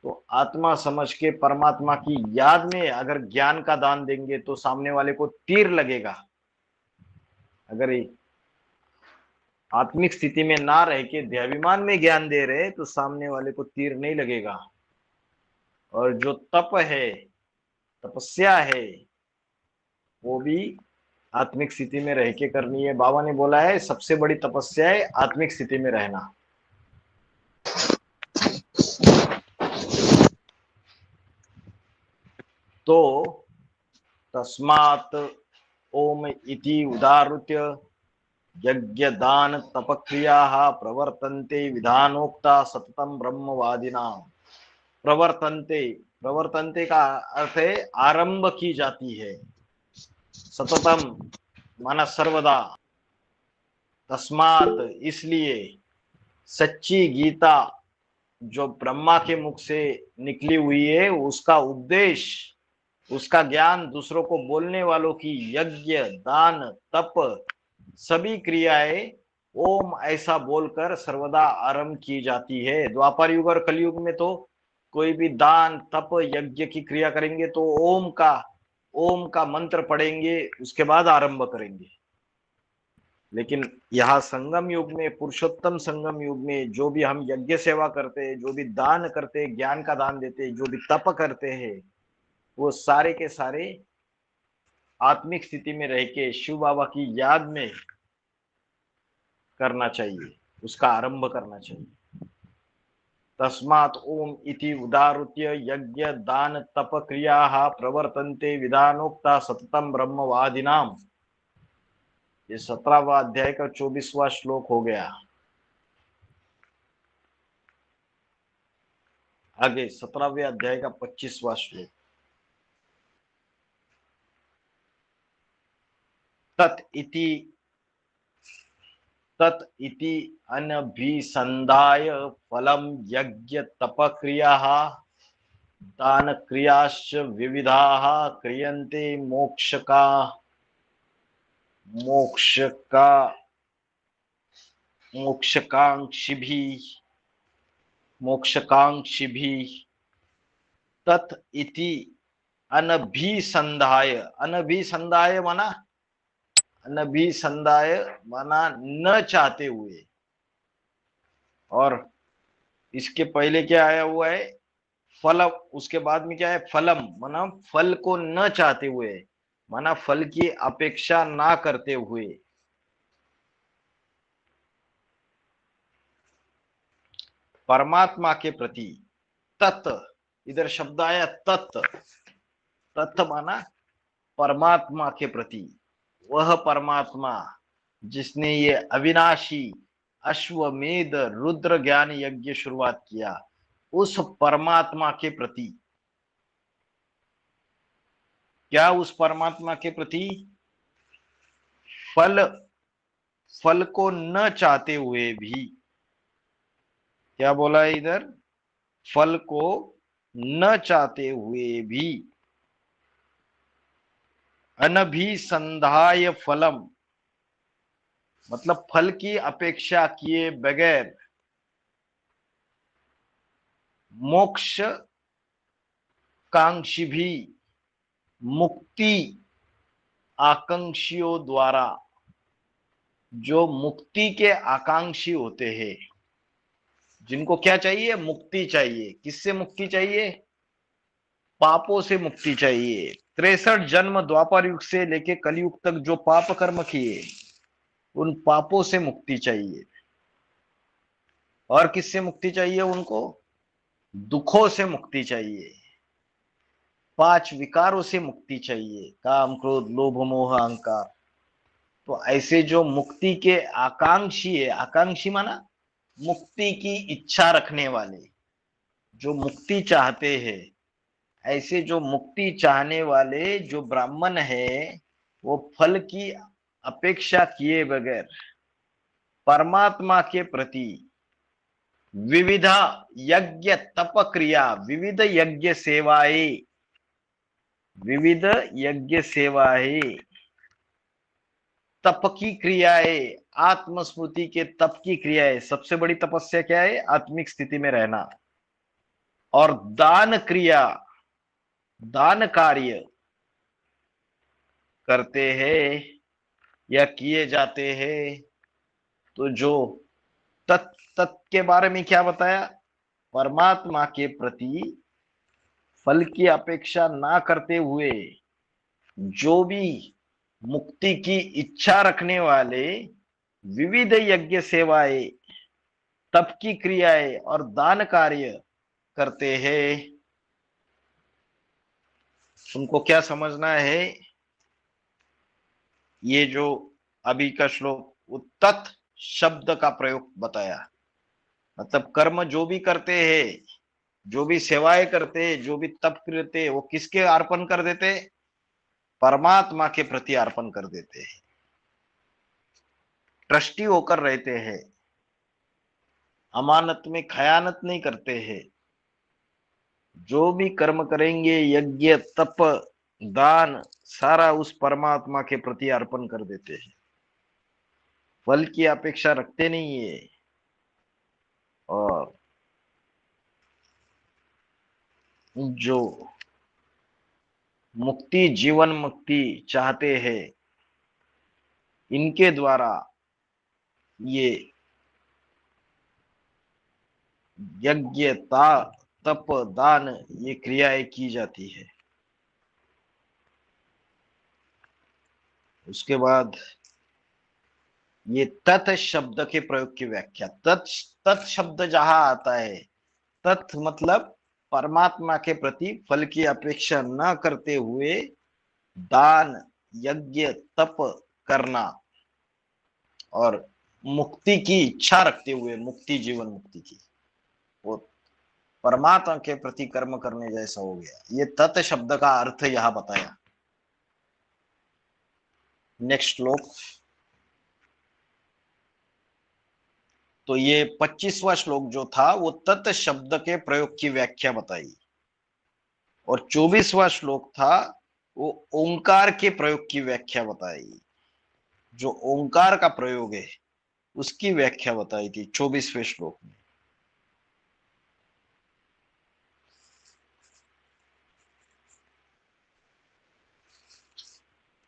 तो आत्मा समझ के परमात्मा की याद में अगर ज्ञान का दान देंगे तो सामने वाले को तीर लगेगा। अगर आत्मिक स्थिति में ना रह के देहाभिमान में ज्ञान दे रहे तो सामने वाले को तीर नहीं लगेगा। और जो तप है, तपस्या है, वो भी आत्मिक स्थिति में रह के करनी है। बाबा ने बोला है सबसे बड़ी तपस्या है आत्मिक स्थिति में रहना। तो तस्मात् ओम इति उदाहृत्य यज्ञ दान तपक्रियाः प्रवर्तन्ते विधानोक्ता सततम ब्रह्मवादिनां। प्रवर्तन्ते, प्रवर्तन्ते का अर्थ है आरंभ की जाती है, सततम माना सर्वदा, तस्मात इसलिए, सच्ची गीता जो ब्रह्मा के मुख से निकली हुई है उसका उद्देश्य, उसका ज्ञान दूसरों को बोलने वालों की यज्ञ दान तप सभी क्रियाएं ओम ऐसा बोलकर सर्वदा आरंभ की जाती है। द्वापर युग और कलयुग में तो कोई भी दान तप यज्ञ की क्रिया करेंगे तो ओम का मंत्र पढ़ेंगे, उसके बाद आरंभ करेंगे। लेकिन यहाँ संगम युग में, पुरुषोत्तम संगम युग में जो भी हम यज्ञ सेवा करते हैं, जो भी दान करते हैं, ज्ञान का दान देते हैं, जो भी तप करते हैं, वो सारे के सारे आत्मिक स्थिति में रह के शिव बाबा की याद में करना चाहिए, उसका आरंभ करना चाहिए। तस्मात् ओम इति उदाहृत्य यज्ञ दान तप क्रियाः प्रवर्तन्ते विधानोक्ता सततम ब्रह्मवादिनाम। ये 17वां अध्याय का 24वां श्लोक हो गया। आगे 17वें अध्याय का 25वां श्लोक। तत् इति अनभिसंधाय फलम यज्ञ तप क्रियाः दान क्रियाश्च विविधाः क्रियन्ते मोक्षकांक्षिभिः। तत् इति अनभिसंधाय, अनभिसंधाय माना न चाहते हुए। और इसके पहले क्या आया हुआ है? फल। उसके बाद में क्या है? फलम, माना फल को न चाहते हुए, माना फल की अपेक्षा ना करते हुए। परमात्मा के प्रति तत्, इधर शब्द आया तत्। तत् माना परमात्मा के प्रति। वह परमात्मा जिसने ये अविनाशी अश्वमेध रुद्र ज्ञान यज्ञ शुरुआत किया, उस परमात्मा के प्रति। क्या उस परमात्मा के प्रति? फल को न चाहते हुए भी। क्या बोला है इधर? फल को न चाहते हुए भी। अनभिसंधाय फलम मतलब फल की अपेक्षा किए बगैर। मोक्ष कांक्षी भी, मुक्ति आकांक्षियों द्वारा। जो मुक्ति के आकांक्षी होते हैं, जिनको क्या चाहिए? मुक्ति चाहिए। किससे मुक्ति चाहिए? पापों से मुक्ति चाहिए। 63 जन्म द्वापर युग से लेके कलयुग तक जो पाप कर्म किए, उन पापों से मुक्ति चाहिए। और किससे मुक्ति चाहिए उनको? दुखों से मुक्ति चाहिए। 5 विकारों से मुक्ति चाहिए, काम क्रोध लोभ मोह अहंकार। तो ऐसे जो मुक्ति के आकांक्षी है, आकांक्षी माना मुक्ति की इच्छा रखने वाले, जो मुक्ति चाहते हैं, ऐसे जो मुक्ति चाहने वाले जो ब्राह्मण है, वो फल की अपेक्षा किए बगैर परमात्मा के प्रति विविधा यज्ञ तप क्रिया, विविध यज्ञ सेवाएं, विविध यज्ञ सेवाएं, तप की क्रियाएं, आत्मस्मृति के तप की क्रियाएं। सबसे बड़ी तपस्या क्या है? आत्मिक स्थिति में रहना। और दान क्रिया, दान कार्य करते हैं या किए जाते हैं। तो जो तत् के बारे में क्या बताया? परमात्मा के प्रति फल की अपेक्षा ना करते हुए जो भी मुक्ति की इच्छा रखने वाले विविध यज्ञ सेवाएं, तप की क्रियाएं और दान कार्य करते हैं, उनको क्या समझना है? ये जो अभी का श्लोक तत् शब्द का प्रयोग बताया। मतलब कर्म जो भी करते हैं, जो भी सेवाएं करते हैं, जो भी तप करते हैं, वो किसके अर्पण कर देते? परमात्मा के प्रति अर्पण कर देते हैं। ट्रस्टी होकर रहते हैं, अमानत में खयानत नहीं करते हैं। जो भी कर्म करेंगे, यज्ञ तप दान, सारा उस परमात्मा के प्रति अर्पण कर देते हैं। फल की अपेक्षा रखते नहीं है। और जो मुक्ति, जीवन मुक्ति चाहते हैं, इनके द्वारा ये यज्ञ तप दान ये क्रियाएं की जाती है। उसके बाद ये तत् शब्द के प्रयोग की व्याख्या। तत् शब्द जहां आता है तत् मतलब परमात्मा के प्रति फल की अपेक्षा न करते हुए दान, यज्ञ, तप करना और मुक्ति की इच्छा रखते हुए, मुक्ति, जीवन मुक्ति की, वो परमात्मा के प्रति कर्म करने जैसा हो गया। ये तत् शब्द का अर्थ यहां बताया। नेक्स्ट श्लोक। तो ये 25वां श्लोक जो था वो तत् शब्द के प्रयोग की व्याख्या बताई, और 24वां श्लोक था वो ओंकार के प्रयोग की व्याख्या बताई। जो ओंकार का प्रयोग है उसकी व्याख्या बताई थी 24वें श्लोक में।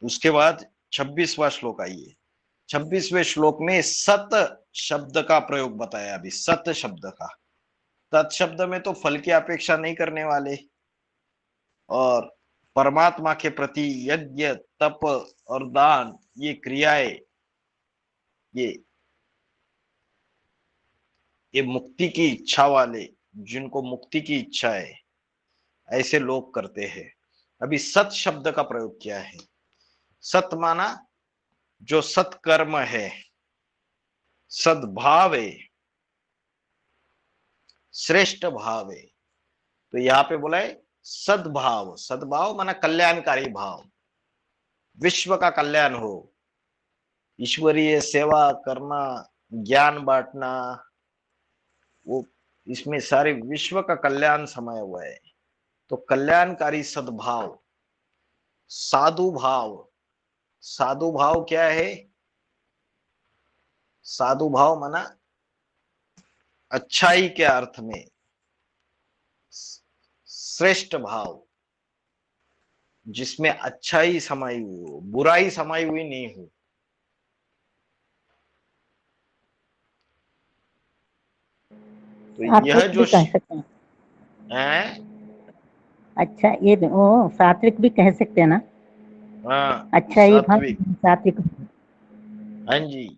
उसके बाद 26वां श्लोक आइए। 26वें श्लोक में सत शब्द का प्रयोग बताया। अभी सत शब्द का, तत् शब्द में तो फल की अपेक्षा नहीं करने वाले, और परमात्मा के प्रति यज्ञ, तप और दान, ये क्रियाएं, ये मुक्ति की इच्छा वाले, जिनको मुक्ति की इच्छा है, ऐसे लोग करते हैं। अभी सत शब्द का प्रयोग किया है। सत माना जो सत्कर्म है, सद्भाव है, श्रेष्ठ भाव है। तो यहाँ पे बोला है सद्भाव। सद्भाव माना कल्याणकारी भाव, विश्व का कल्याण हो, ईश्वरीय सेवा करना, ज्ञान बांटना, वो इसमें सारे विश्व का कल्याण समाया हुआ है। तो कल्याणकारी सद्भाव। साधु भाव। साधु भाव क्या है? साधु भाव माना अच्छाई के अर्थ में श्रेष्ठ भाव, जिसमें अच्छाई समाई हुई हो, बुराई समाई हुई नहीं हो। तो यह सात्विक जो भी कह सकते हैं। है, अच्छा, ये ओ सात्विक भी कह सकते हैं ना? हाँ, अच्छा, ये सात्विक। सात्विक। हाँ जी,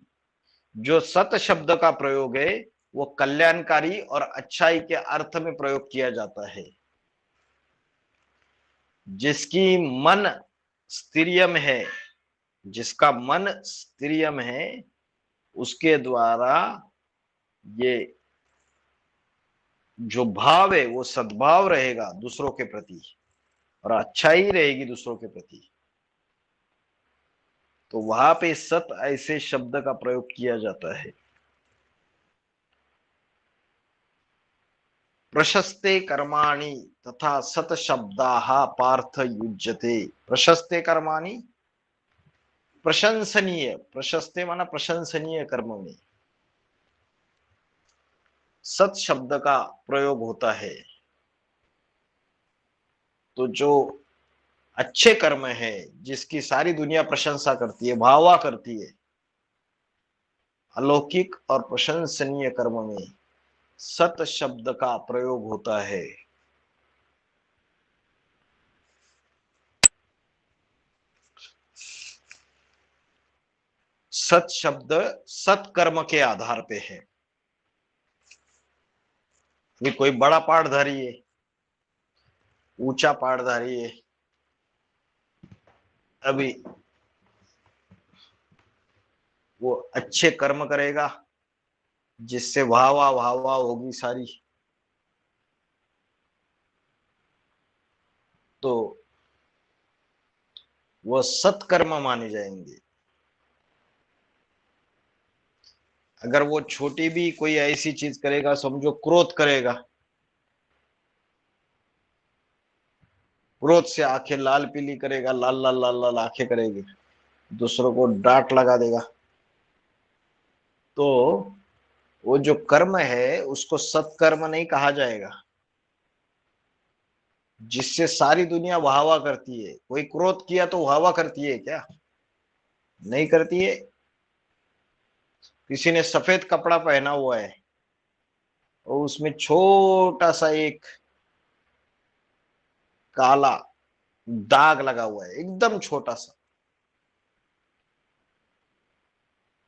जो सत शब्द का प्रयोग है वो कल्याणकारी और अच्छाई के अर्थ में प्रयोग किया जाता है। जिसकी मन स्थिरियम है, जिसका मन स्थिरियम है, उसके द्वारा ये जो भाव है वो सद्भाव रहेगा दूसरों के प्रति, और अच्छाई रहेगी दूसरों के प्रति। तो वहां पे सत ऐसे शब्द का प्रयोग किया जाता है। प्रशस्ते कर्माणि तथा सत शब्दाः पार्थ युज्यते। प्रशस्ते कर्माणि, प्रशंसनीय, प्रशस्ते माना प्रशंसनीय कर्म में सत शब्द का प्रयोग होता है। तो जो अच्छे कर्म है, जिसकी सारी दुनिया प्रशंसा करती है, वाहवा करती है, अलौकिक और प्रशंसनीय कर्म में सत शब्द का प्रयोग होता है। सत शब्द सत्कर्म के आधार पे है। ये कोई बड़ा पाठधारी है, ऊंचा पाठधारी है, अभी वो अच्छे कर्म करेगा जिससे वाह वाह वाह वाह होगी सारी, तो वह सत्कर्म माने जाएंगे। अगर वो छोटी भी कोई ऐसी चीज करेगा, समझो क्रोध करेगा, क्रोध से आंखें लाल पीली करेगा, लाल लाल लाल लाल आंखें करेगी, दूसरों को डांट लगा देगा, तो वो जो कर्म है उसको सत्कर्म नहीं कहा जाएगा। जिससे सारी दुनिया वाह वाह करती है। कोई क्रोध किया तो वाह वाह करती है क्या? नहीं करती है। किसी ने सफेद कपड़ा पहना हुआ है और उसमें छोटा सा एक काला दाग लगा हुआ है, एकदम छोटा सा,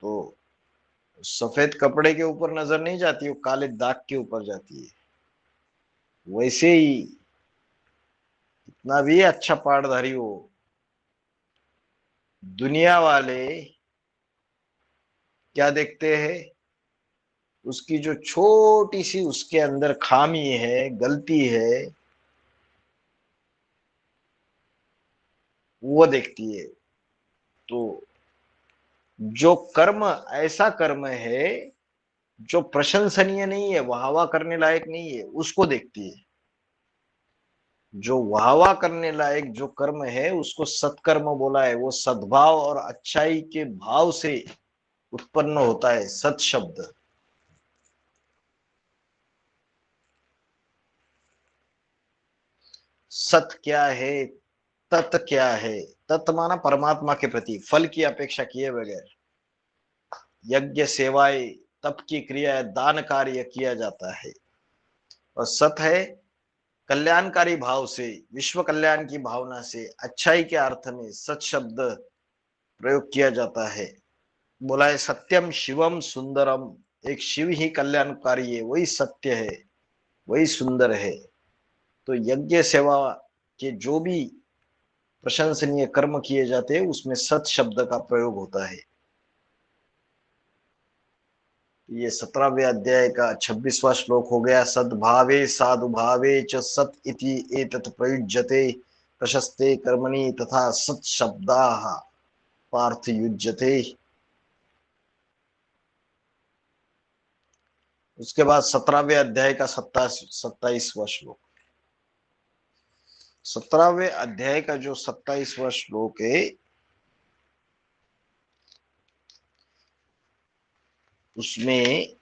तो सफेद कपड़े के ऊपर नजर नहीं जाती, वो काले दाग के ऊपर जाती है। वैसे ही इतना भी अच्छा पाठधारी हो, दुनिया वाले क्या देखते हैं, उसकी जो छोटी सी उसके अंदर खामी है, गलती है, वो देखती है। तो जो कर्म ऐसा कर्म है जो प्रशंसनीय नहीं है, वाहवा करने लायक नहीं है, उसको देखती है। जो वाहवा करने लायक जो कर्म है उसको सत्कर्म बोला है। वो सद्भाव और अच्छाई के भाव से उत्पन्न होता है सत शब्द। सत क्या है, तत् क्या है? तत् माना परमात्मा के प्रति फल की अपेक्षा किए बगैर यज्ञ सेवाएं, तप की क्रिया, दान कार्य किया जाता है। और सत है कल्याणकारी भाव से, विश्व कल्याण की भावना से, अच्छाई के अर्थ में सत शब्द प्रयोग किया जाता है। बोला है सत्यम शिवम सुंदरम, एक शिव ही कल्याणकारी है, वही सत्य है, वही सुंदर है। तो यज्ञ सेवा के जो भी प्रशंसनीय कर्म किए जाते हैं उसमें सत शब्द का प्रयोग होता है। ये 17वें अध्याय का 26वां श्लोक हो गया। सद्भावे साधुभावे च सत इति एतत् प्रयुज्यते प्रशस्ते कर्मणि तथा सत शब्दाः पार्थ युज्यते। उसके बाद 17वें अध्याय का 27वां श्लोक। 17वें अध्याय का जो 27वां श्लोक है उसमें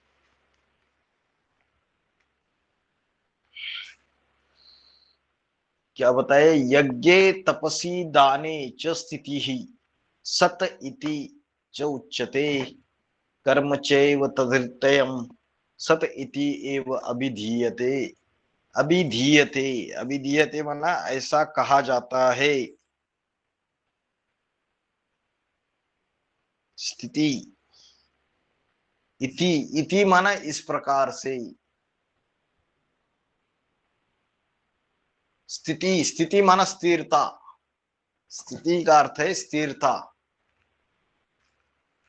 क्या बताए? यज्ञे तपसी दाने च स्थिति ही सत इति च उच्यते कर्म चैव तदृतयम् सत इति एव अभिधीयते। अभिधीयते, अभिधीयते माना ऐसा कहा जाता है। स्थिति, इति, इति माना इस प्रकार से। स्थिति, स्थिति माना स्थिरता, स्थिति का अर्थ है स्थिरता।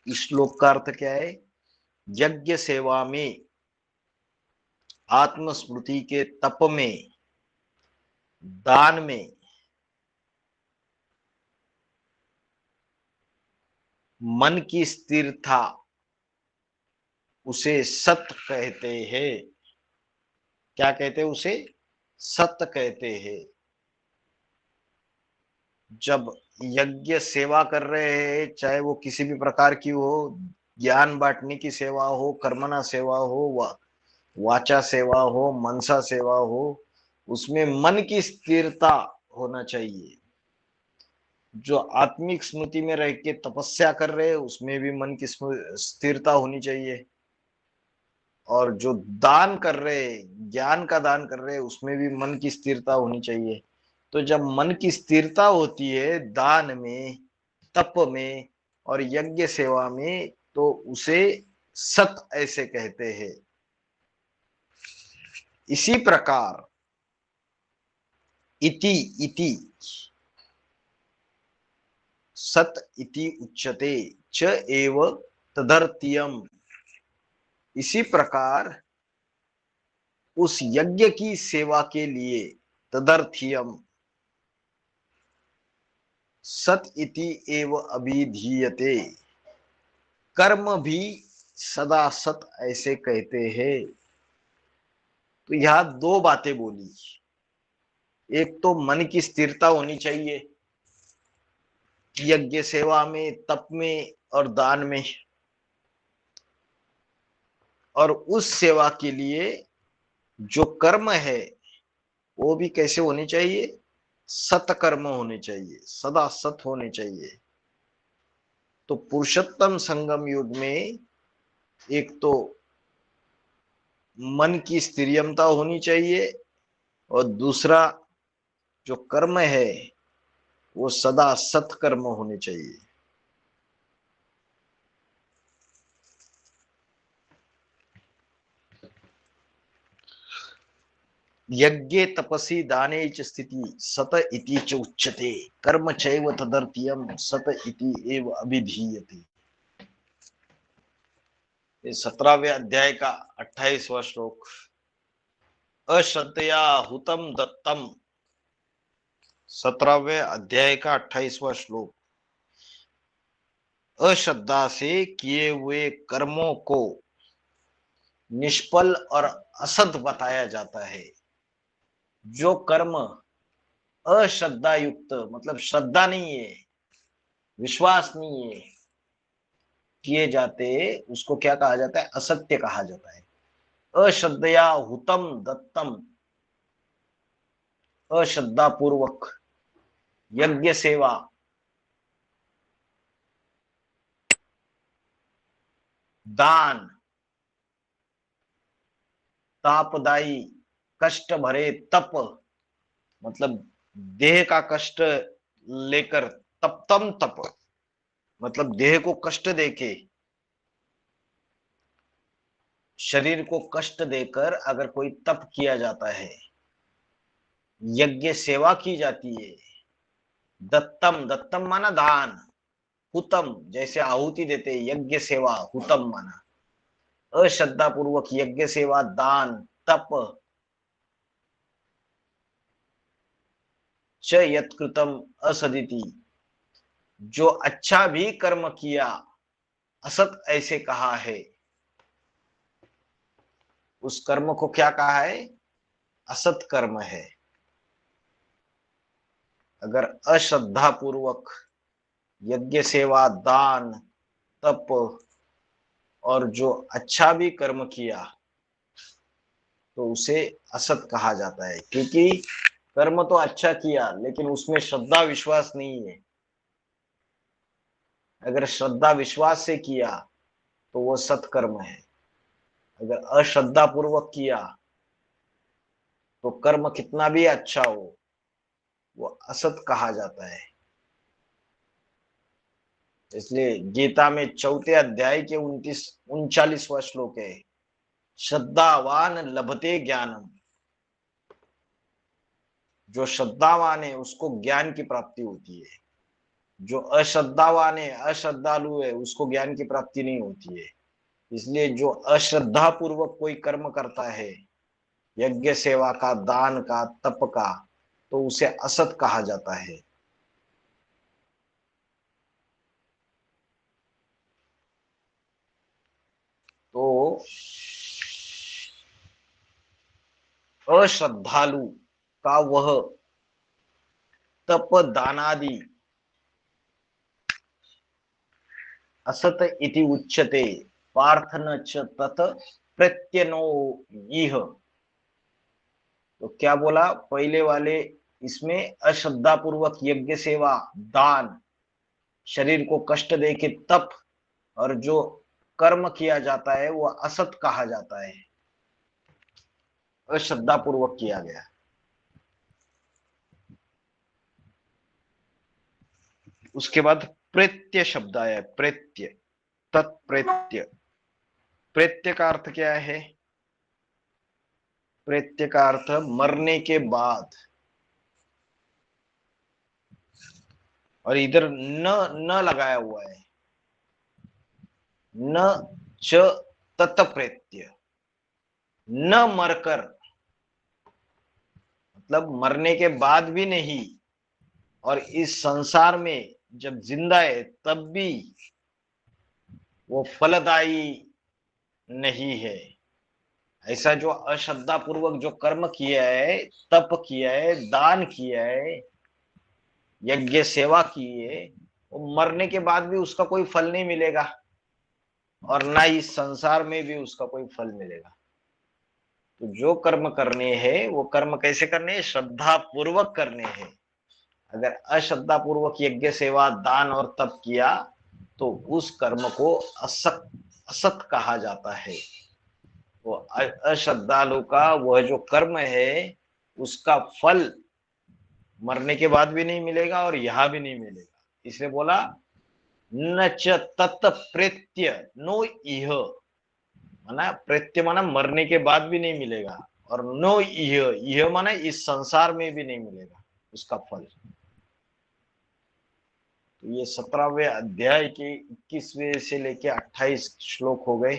इस श्लोक का अर्थ क्या है? यज्ञ सेवा में, आत्मस्मृति के तप में, दान में, मन की स्थिरता, उसे सत कहते हैं। क्या कहते हैं उसे? सत कहते हैं। जब यज्ञ सेवा कर रहे हैं, चाहे वो किसी भी प्रकार की हो, ज्ञान बांटने की सेवा हो, कर्मणा सेवा हो, वाचा सेवा हो, मनसा सेवा हो, उसमें मन की स्थिरता होना चाहिए। जो आत्मिक स्मृति में रह के तपस्या कर रहे हैं उसमें भी मन की स्थिरता होनी चाहिए। और जो दान कर रहे, ज्ञान का दान कर रहे, उसमें भी मन की स्थिरता होनी चाहिए। तो जब मन की स्थिरता होती है दान में, तप में और यज्ञ सेवा में, तो उसे सत ऐसे कहते हैं। इसी प्रकार इति, इति सत इति उच्यते च एव तदर्थयम्, इसी प्रकार उस यज्ञ की सेवा के लिए, तदर्थयम् सत इति एव अभिधीयते, कर्म भी सदा सत ऐसे कहते हैं। तो यहां दो बातें बोली। एक तो मन की स्थिरता होनी चाहिए यज्ञ सेवा में, तप में और दान में, और उस सेवा के लिए जो कर्म है वो भी कैसे होने चाहिए? सतकर्म होने चाहिए, सदा सत होने चाहिए। तो पुरुषोत्तम संगम युग में एक तो मन की स्थिरियमता होनी चाहिए और दूसरा जो कर्म है वो सदा सत्कर्म होने चाहिए। यज्ञे तपसि दाने च स्थिति सत इति च उच्यते कर्म चैव तदर्थ्यम सत इति एव अभिधीयते। ये 17वें अध्याय का 28वां श्लोक। अश्रद्धया हुतम दत्तम, 17वें अध्याय का 28वां श्लोक। अश्रद्धा से किए हुए कर्मों को निष्फल और असत बताया जाता है। जो कर्म अश्रद्धा युक्त, मतलब श्रद्धा नहीं है, विश्वास नहीं है, किए जाते, उसको क्या कहा जाता है? असत्य कहा जाता है। अश्रद्धया हुतम दत्तम, अश्रद्धा पूर्वक यज्ञ सेवा, दान, तापदायी, कष्ट भरे तप, मतलब देह का कष्ट लेकर, तप्तम तप मतलब देह को कष्ट देके, शरीर को कष्ट देकर अगर कोई तप किया जाता है, यज्ञ सेवा की जाती है। दत्तम, दत्तम माना दान, हुतम जैसे आहुति देते, यज्ञ सेवा, हुतम माना अश्रद्धा पूर्वक यज्ञ सेवा, दान, तप, च यत्कृतम असदिति, जो अच्छा भी कर्म किया असत ऐसे कहा है, उस कर्म को क्या कहा है? असत कर्म है। अगर अश्रद्धा पूर्वक यज्ञ सेवा, दान, तप और जो अच्छा भी कर्म किया तो उसे असत कहा जाता है। क्योंकि कर्म तो अच्छा किया लेकिन उसमें श्रद्धा विश्वास नहीं है। अगर श्रद्धा विश्वास से किया तो वो सत्कर्म है। अगर अश्रद्धा पूर्वक किया तो कर्म कितना भी अच्छा हो वो असत कहा जाता है। इसलिए गीता में 4 अध्याय के 39वां श्लोक है, श्रद्धावान लभते ज्ञानम। जो श्रद्धावान है उसको ज्ञान की प्राप्ति होती है। जो अश्रद्धावान है, अश्रद्धालु है, उसको ज्ञान की प्राप्ति नहीं होती है। इसलिए जो अश्रद्धा पूर्वक कोई कर्म करता है, यज्ञ सेवा का, दान का, तप का, तो उसे असत कहा जाता है। तो अश्रद्धालु का वह तप, दानादि असत इति उच्यते पार्थ न च तत प्रत्यनो इह। तो क्या बोला पहले वाले इसमें? अश्रद्धा पूर्वक यज्ञ सेवा, दान, शरीर को कष्ट देके तप और जो कर्म किया जाता है वो असत कहा जाता है, अश्रद्धा पूर्वक किया गया। उसके बाद प्रेत्य शब्द आया, प्रेत्य, तत्प्रेत्य। प्रेत्य का अर्थ क्या है? प्रेत्य का अर्थ मरने के बाद। और इधर न लगाया हुआ है, न च तत्प्रेत्य, न मरकर, मतलब मरने के बाद भी नहीं, और इस संसार में जब जिंदा है तब भी वो फलदायी नहीं है। ऐसा जो अश्रद्धा पूर्वक जो कर्म किया है, तप किया है, दान किया है, यज्ञ सेवा की है, वो मरने के बाद भी उसका कोई फल नहीं मिलेगा और ना इस संसार में भी उसका कोई फल मिलेगा। तो जो कर्म करने हैं वो कर्म कैसे करने हैं? श्रद्धा पूर्वक करने हैं। अगर अश्रद्धा पूर्वक यज्ञ सेवा, दान और तप किया तो उस कर्म को असत कहा जाता है। वो अश्रद्धालु का वह जो कर्म है उसका फल मरने के बाद भी नहीं मिलेगा और यहां भी नहीं मिलेगा। इसलिए बोला न च तत् प्रेत्य नो इह, माना प्रेत्य माना मरने के बाद भी नहीं मिलेगा और नो यह माने इस संसार में भी नहीं मिलेगा उसका फल। तो ये 17वें अध्याय के 21वें से लेके 28 श्लोक हो गए।